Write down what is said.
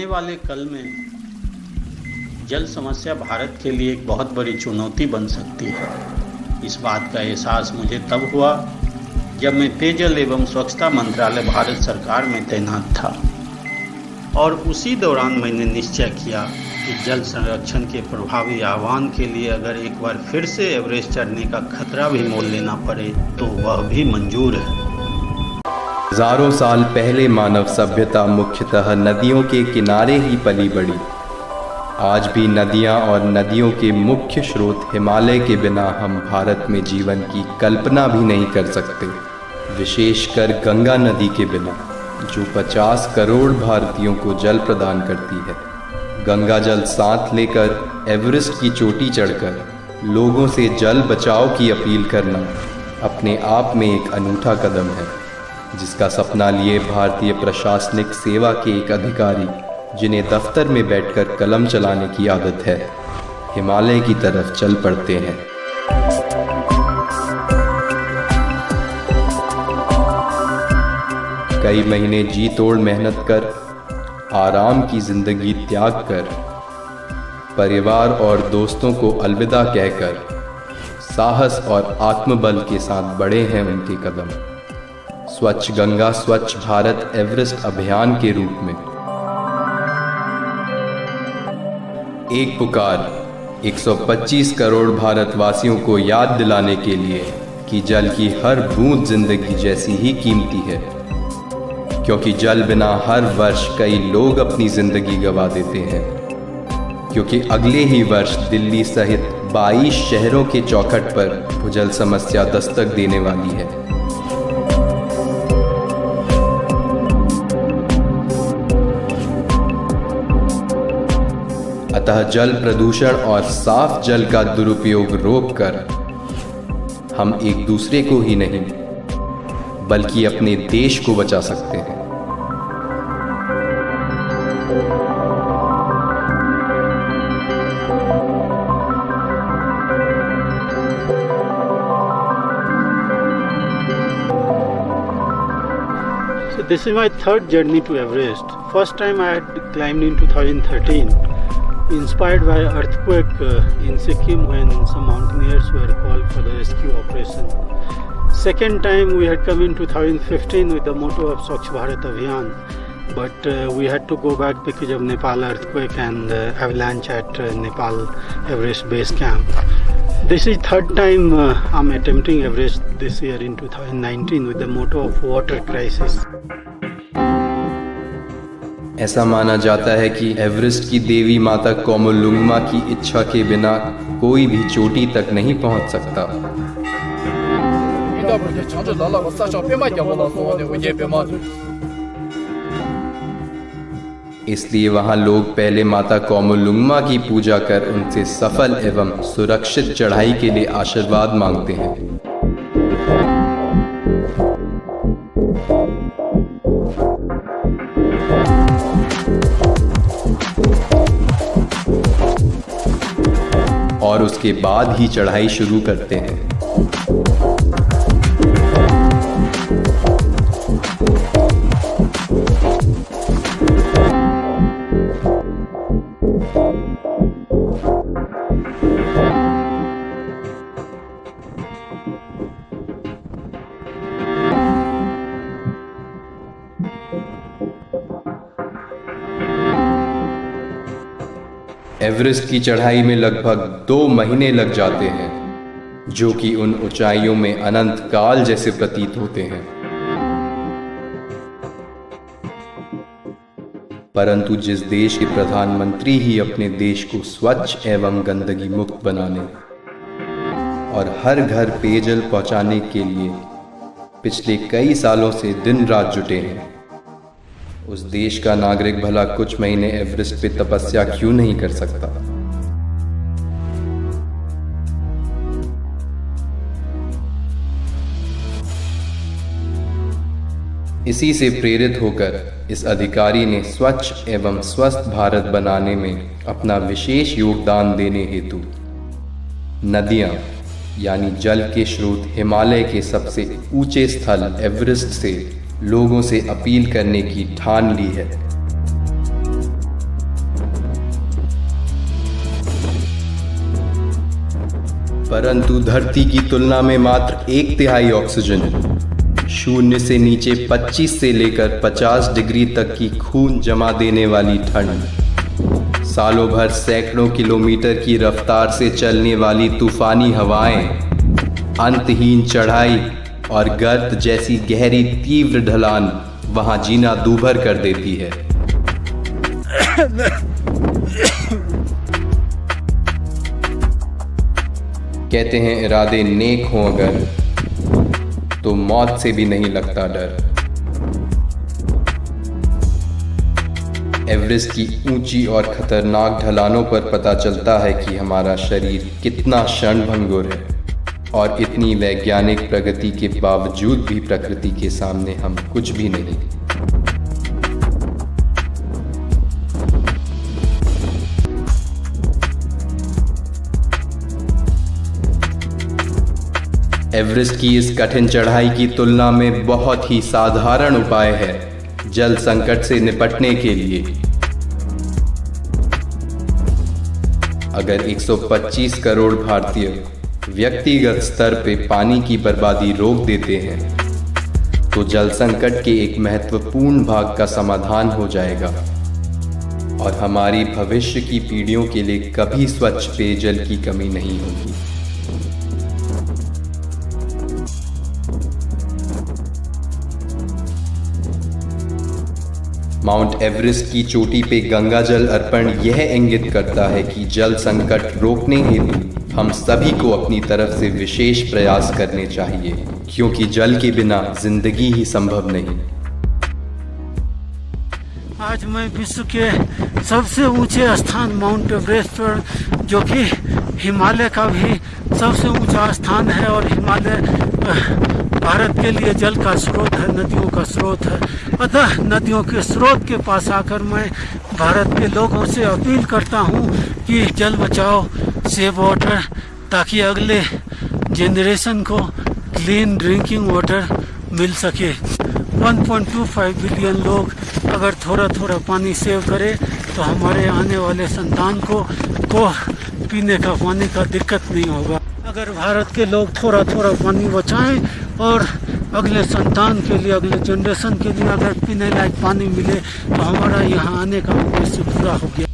वाले कल में जल समस्या भारत के लिए एक बहुत बड़ी चुनौती बन सकती है। इस बात का एहसास मुझे तब हुआ जब मैं पेयजल एवं स्वच्छता मंत्रालय भारत सरकार में तैनात था और उसी दौरान मैंने निश्चय किया कि जल संरक्षण के प्रभावी आह्वान के लिए अगर एक बार फिर से एवरेस्ट चढ़ने का खतरा भी मोल लेना पड़े तो वह भी मंजूर है। हजारों साल पहले मानव सभ्यता मुख्यतः नदियों के किनारे ही पली बढ़ी। आज भी नदियां और नदियों के मुख्य स्रोत हिमालय के बिना हम भारत में जीवन की कल्पना भी नहीं कर सकते, विशेषकर गंगा नदी के बिना, जो 50 करोड़ भारतीयों को जल प्रदान करती है। गंगा जल साथ लेकर एवरेस्ट की चोटी चढ़कर लोगों से जल बचाओ की अपील करना अपने आप में एक अनूठा कदम है, जिसका सपना लिए भारतीय प्रशासनिक सेवा के एक अधिकारी, जिन्हें दफ्तर में बैठकर कलम चलाने की आदत है, हिमालय की तरफ चल पड़ते हैं। कई महीने जी तोड़ मेहनत कर, आराम की जिंदगी त्याग कर, परिवार और दोस्तों को अलविदा कहकर साहस और आत्मबल के साथ बढ़े हैं उनके कदम, स्वच्छ गंगा स्वच्छ भारत एवरेस्ट अभियान के रूप में। एक पुकार 125 करोड़ भारतवासियों को याद दिलाने के लिए कि जल की हर बूंद जिंदगी जैसी ही कीमती है, क्योंकि जल बिना हर वर्ष कई लोग अपनी जिंदगी गंवा देते हैं, क्योंकि अगले ही वर्ष दिल्ली सहित 22 शहरों के चौखट पर भूजल समस्या दस्तक देने वाली है। अतः जल प्रदूषण और साफ जल का दुरुपयोग रोककर हम एक दूसरे को ही नहीं बल्कि अपने देश को बचा सकते हैं। So this is my third journey to Everest. First time I had climbed in 2013. Inspired by earthquake in Sikkim when some mountaineers were called for the rescue operation. Second time we had come in 2015 with the motto of Swachh Bharat Abhiyan, but we had to go back because of Nepal earthquake and avalanche at Nepal Everest base camp. This is third time I'm attempting Everest this year in 2019 with the motto of water crisis. ऐसा माना जाता है कि Everest की देवी माता कोमोलुंगमा की इच्छा के बिना कोई भी चोटी तक नहीं पहुंच सकता। इसलिए वहां लोग पहले माता कोमोलुंगमा की पूजा कर उनसे सफल एवं सुरक्षित चढ़ाई के लिए आशीर्वाद मांगते हैं। और उसके बाद ही चढ़ाई शुरू करते हैं। एवरेस्ट की चढ़ाई में लगभग 2 महीने लग जाते हैं, जो कि उन ऊंचाइयों में अनंत काल जैसे प्रतीत होते हैं। परंतु जिस देश के प्रधानमंत्री ही अपने देश को स्वच्छ एवं गंदगी मुक्त बनाने और हर घर पेयजल पहुंचाने के लिए पिछले कई सालों से दिन रात जुटे हैं, उस देश का नागरिक भला कुछ महीने एवरेस्ट पे तपस्या क्यों नहीं कर सकता? इसी से प्रेरित होकर इस अधिकारी ने स्वच्छ एवं स्वस्थ भारत बनाने में अपना विशेष योगदान देने हेतु नदियां यानी जल के स्रोत हिमालय के सबसे ऊंचे स्थल एवरेस्ट से लोगों से अपील करने की ठान ली है। परंतु धरती की तुलना में मात्र 1/3 ऑक्सीजन, शून्य से नीचे 25 से लेकर 50 डिग्री तक की खून जमा देने वाली ठंड, सालों भर सैकड़ों किलोमीटर की रफ्तार से चलने वाली तूफानी हवाएं, अंतहीन चढ़ाई और गर्त जैसी गहरी तीव्र ढलान वहां जीना दूभर कर देती है। कहते हैं इरादे नेक हों अगर, तो मौत से भी नहीं लगता डर। एवरेस्ट की ऊंची और खतरनाक ढलानों पर पता चलता है कि हमारा शरीर कितना क्षणभंगुर है, और इतनी वैज्ञानिक प्रगति के बावजूद भी प्रकृति के सामने हम कुछ भी नहीं। एवरेस्ट की इस कठिन चढ़ाई की तुलना में बहुत ही साधारण उपाय है जल संकट से निपटने के लिए। अगर 125 करोड़ भारतीय व्यक्तिगत स्तर पे पानी की बर्बादी रोक देते हैं, तो जल संकट के एक महत्वपूर्ण भाग का समाधान हो जाएगा और हमारी भविष्य की पीढ़ियों के लिए कभी स्वच्छ पेयजल की कमी नहीं होगी। माउंट एवरेस्ट की चोटी पे गंगा जल अर्पण यह इंगित करता है कि जल संकट रोकने हेतु हम सभी को अपनी तरफ से विशेष प्रयास करने चाहिए, क्योंकि जल के बिना जिंदगी ही संभव नहीं। आज मैं विश्व के सबसे ऊंचे स्थान माउंट एवरेस्ट पर, जो कि हिमालय का भी सबसे ऊंचा स्थान है और हिमालय भारत के लिए जल का स्रोत है, नदियों का स्रोत है। अतः नदियों के स्रोत के पास आकर मैं भारत के लोगों से अपील करता हूँ कि जल बचाओ, सेव वाटर, ताकि अगले जनरेशन को क्लीन ड्रिंकिंग वाटर मिल सके। 1.25 बिलियन लोग अगर थोड़ा थोड़ा पानी सेव करें तो हमारे आने वाले संतान को पीने का पानी का दिक्कत नहीं होगा। अगर भारत के लोग थोड़ा थोड़ा पानी बचाएं और अगले संतान के लिए, अगले जनरेशन के लिए अगर पीने लायक पानी मिले, तो हमारा यहाँ आने का उद्देश्य पूरा हो गया।